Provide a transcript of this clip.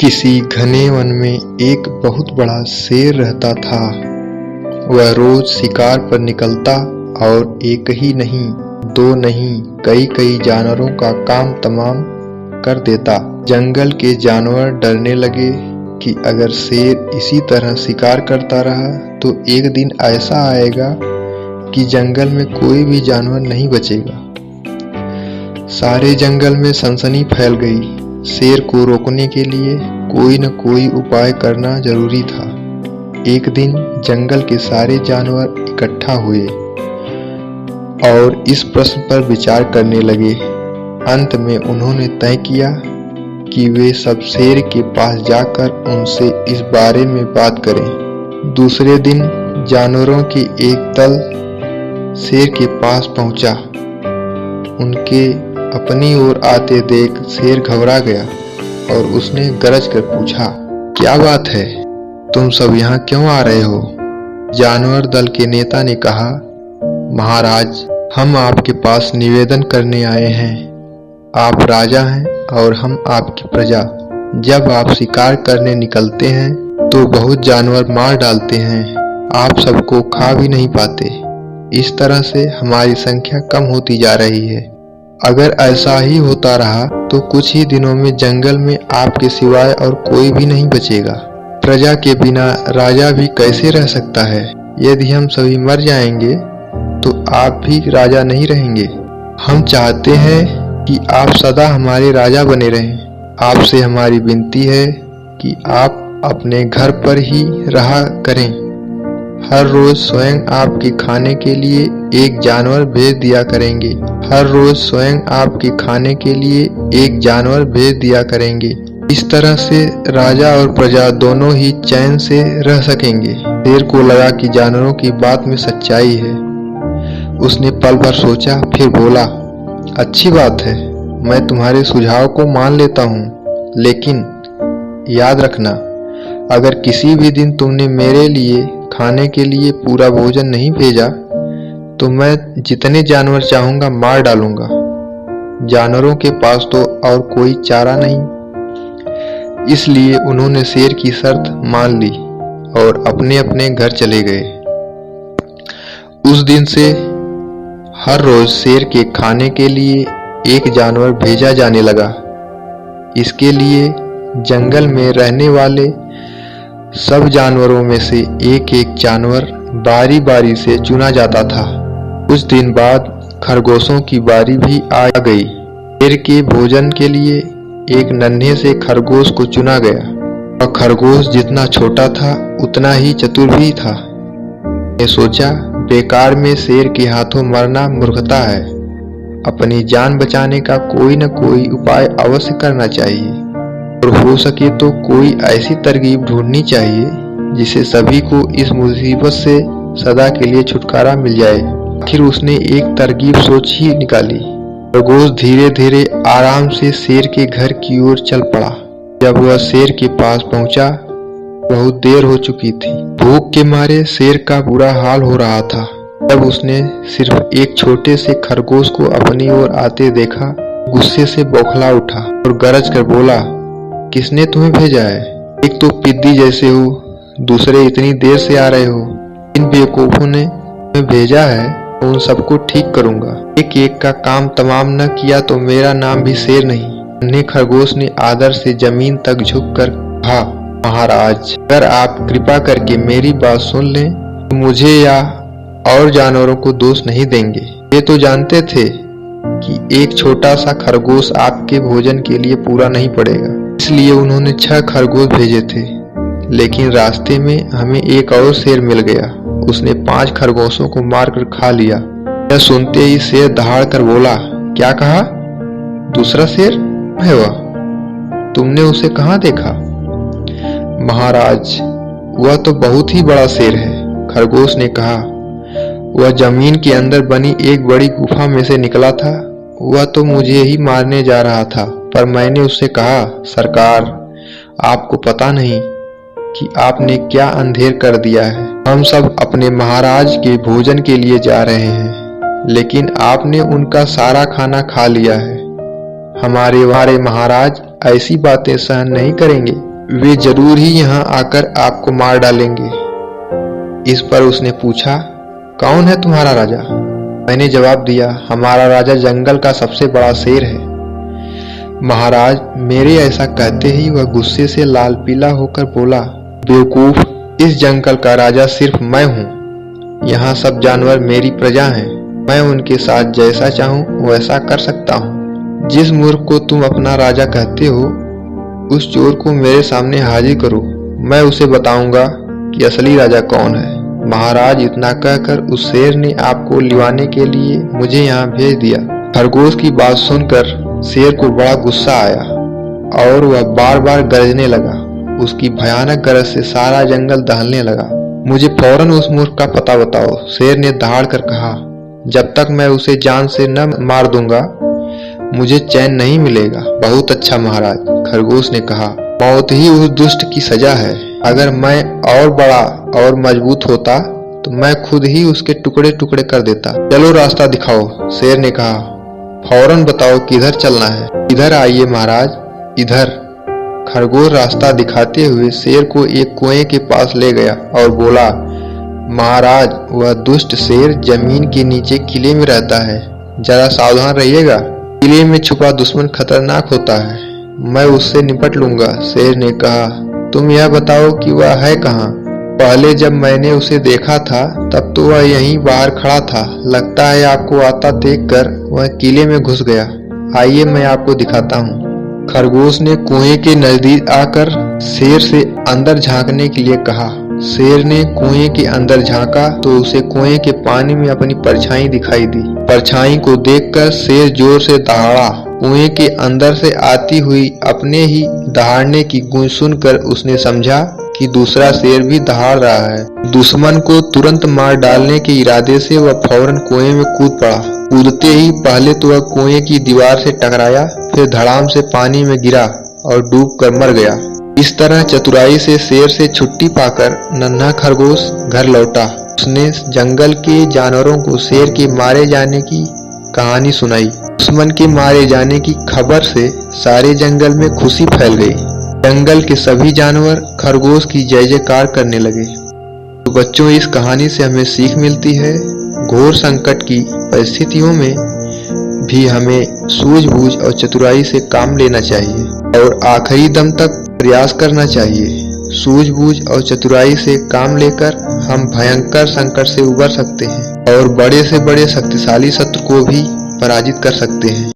किसी घने वन में एक बहुत बड़ा शेर रहता था। वह रोज शिकार पर निकलता और एक ही नहीं, दो नहीं, कई कई जानवरों का काम तमाम कर देता। जंगल के जानवर डरने लगे कि अगर शेर इसी तरह शिकार करता रहा तो एक दिन ऐसा आएगा कि जंगल में कोई भी जानवर नहीं बचेगा। सारे जंगल में सनसनी फैल गई। शेर को रोकने के लिए कोई न कोई उपाय करना जरूरी था। एक दिन जंगल के सारे जानवर इकट्ठा हुए और इस प्रश्न पर विचार करने लगे। अंत में उन्होंने तय किया कि वे सब शेर के पास जाकर उनसे इस बारे में बात करें। दूसरे दिन जानवरों की एक दल शेर के पास पहुंचा। उनके अपनी ओर आते देख शेर घबरा गया और उसने गरज कर पूछा, क्या बात है, तुम सब यहाँ क्यों आ रहे हो? जानवर दल के नेता ने कहा, महाराज, हम आपके पास निवेदन करने आए हैं। आप राजा हैं और हम आपकी प्रजा। जब आप शिकार करने निकलते हैं तो बहुत जानवर मार डालते हैं। आप सबको खा भी नहीं पाते। इस तरह से हमारी संख्या कम होती जा रही है। अगर ऐसा ही होता रहा तो कुछ ही दिनों में जंगल में आपके सिवाय और कोई भी नहीं बचेगा। प्रजा के बिना राजा भी कैसे रह सकता है? यदि हम सभी मर जाएंगे तो आप भी राजा नहीं रहेंगे। हम चाहते हैं कि आप सदा हमारे राजा बने रहें। आपसे हमारी विनती है कि आप अपने घर पर ही रहा करें। हर रोज स्वयं आपके खाने के लिए एक जानवर भेज दिया करेंगे। हर रोज स्वयं आपके खाने के लिए एक जानवर भेज दिया करेंगे। इस तरह से राजा और प्रजा दोनों ही चैन से रह सकेंगे। शेर को लगा कि जानवरों की बात में सच्चाई है। उसने पल भर सोचा, फिर बोला, अच्छी बात है, मैं तुम्हारे सुझाव को मान लेता हूँ, लेकिन याद रखना, अगर किसी भी दिन तुमने मेरे लिए खाने के लिए पूरा भोजन नहीं भेजा तो मैं जितने जानवर चाहूंगा मार डालूंगा। जानवरों के पास तो और कोई चारा नहीं। इसलिए उन्होंने शेर की शर्त मान ली और अपने अपने घर चले गए। उस दिन से हर रोज शेर के खाने के लिए एक जानवर भेजा जाने लगा। इसके लिए जंगल में रहने वाले सब जानवरों में से एक एक जानवर बारी बारी से चुना जाता था। कुछ दिन बाद खरगोशों की बारी भी आ गई। शेर के भोजन के लिए एक नन्हे से खरगोश को चुना गया और खरगोश जितना छोटा था उतना ही चतुर भी था। मैंने सोचा, बेकार में शेर के हाथों मरना मूर्खता है। अपनी जान बचाने का कोई न कोई उपाय अवश्य करना चाहिए और हो सके तो कोई ऐसी तरकीब ढूंढनी चाहिए जिससे सभी को इस मुसीबत से सदा के लिए छुटकारा मिल जाए। आखिर उसने एक तरकीब सोच ही निकाली। खरगोश धीरे धीरे आराम से शेर के घर की ओर चल पड़ा। जब वह शेर के पास पहुंचा, बहुत देर हो चुकी थी। भूख के मारे शेर का बुरा हाल हो रहा था। जब उसने सिर्फ एक छोटे से खरगोश को अपनी ओर आते देखा, गुस्से से बौखला उठा और गरज कर बोला, किसने तुम्हें भेजा है? एक तो पिद्दी जैसे हो, दूसरे इतनी देर से आ रहे हो। इन बेवकूफों ने तुम्हें भेजा है तो उन सबको ठीक करूंगा। एक एक का काम तमाम न किया तो मेरा नाम भी शेर नहीं। नन्हे खरगोश ने आदर से जमीन तक झुककर कहा, महाराज, अगर आप कृपा करके मेरी बात सुन लें तो मुझे या और जानवरों को दोष नहीं देंगे। ये तो जानते थे कि एक छोटा सा खरगोश आपके भोजन के लिए पूरा नहीं पड़ेगा, इसलिए उन्होंने 6 खरगोश भेजे थे। लेकिन रास्ते में हमें एक और शेर मिल गया। उसने 5 खरगोशों को मारकर खा लिया। यह सुनते ही शेर दहाड़ कर बोला, क्या कहा? दूसरा शेर है वह? तुमने उसे कहाँ देखा? महाराज, वह तो बहुत ही बड़ा शेर है, खरगोश ने कहा। वह जमीन के अंदर बनी एक बड़ी गुफा में से निकला था। वह तो मुझे ही मारने जा रहा था, पर मैंने उससे कहा, सरकार, आपको पता नहीं कि आपने क्या अंधेर कर दिया है। हम सब अपने महाराज के भोजन के लिए जा रहे हैं, लेकिन आपने उनका सारा खाना खा लिया है। हमारे महाराज ऐसी बातें सहन नहीं करेंगे। वे जरूर ही यहाँ आकर आपको मार डालेंगे। इस पर उसने पूछा, कौन है तुम्हारा राजा? मैंने जवाब दिया, हमारा राजा जंगल का सबसे बड़ा शेर है। महाराज, मेरे ऐसा कहते ही वह गुस्से से लाल पीला होकर बोला, बेवकूफ, इस जंगल का राजा सिर्फ मैं हूँ। यहाँ सब जानवर मेरी प्रजा हैं। मैं उनके साथ जैसा चाहूँ वैसा कर सकता हूँ। जिस मूर्ख को तुम अपना राजा कहते हो, उस चोर को मेरे सामने हाजिर करो। मैं उसे बताऊंगा कि असली राजा कौन है। महाराज, इतना कहकर उस शेर ने आपको लिवाने के लिए मुझे यहाँ भेज दिया। खरगोश की बात सुनकर शेर को बड़ा गुस्सा आया और वह बार बार गरजने लगा। उसकी भयानक गरज से सारा जंगल दहलने लगा। मुझे फौरन उस मूर्ख का पता बताओ, शेर ने दहाड़ कर कहा। जब तक मैं उसे जान से न मार दूंगा, मुझे चैन नहीं मिलेगा। बहुत अच्छा महाराज, खरगोश ने कहा, मौत ही उस दुष्ट की सजा है। अगर मैं और बड़ा और मजबूत होता तो मैं खुद ही उसके टुकड़े टुकड़े कर देता। चलो रास्ता दिखाओ, शेर ने कहा। फौरन बताओ किधर चलना है। इधर आइए महाराज, इधर। खरगोश रास्ता दिखाते हुए शेर को एक कुएं के पास ले गया और बोला, महाराज, वह दुष्ट शेर जमीन के नीचे किले में रहता है। जरा सावधान रहिएगा। किले में छुपा दुश्मन खतरनाक होता है। मैं उससे निपट लूंगा, शेर ने कहा। तुम यह बताओ कि वह है कहाँ? पहले जब मैंने उसे देखा था तब तो वह यहीं बाहर खड़ा था। लगता है आपको आता देखकर वह किले में घुस गया। आइए मैं आपको दिखाता हूँ। खरगोश ने कुएं के नजदीक आकर शेर से अंदर झांकने के लिए कहा। शेर ने कुएं के अंदर झांका तो उसे कुएं के पानी में अपनी परछाई दिखाई दी। परछाई को देखकर शेर जोर से दहाड़ा। कुएं के अंदर से आती हुई अपने ही दहाड़ने की गूंज सुनकर उसने समझा कि दूसरा शेर भी दहाड़ रहा है। दुश्मन को तुरंत मार डालने के इरादे से वह फौरन कुएं में कूद पड़ा। कूदते ही पहले तो वह कुएं की दीवार से टकराया, फिर धड़ाम से पानी में गिरा और डूबकर मर गया। इस तरह चतुराई से शेर से छुट्टी पाकर नन्हा खरगोश घर लौटा। उसने जंगल के जानवरों को शेर के मारे जाने की कहानी सुनाई। दुश्मन के मारे जाने की खबर से सारे जंगल में खुशी फैल गई। जंगल के सभी जानवर खरगोश की जय जयकार करने लगे। तो बच्चों, इस कहानी से हमें सीख मिलती है, घोर संकट की परिस्थितियों में भी हमें सूझबूझ और चतुराई से काम लेना चाहिए और आखिरी दम तक प्रयास करना चाहिए। सूझबूझ और चतुराई से काम लेकर हम भयंकर संकट से उबर सकते हैं और बड़े से बड़े शक्तिशाली शत्रु को भी पराजित कर सकते हैं।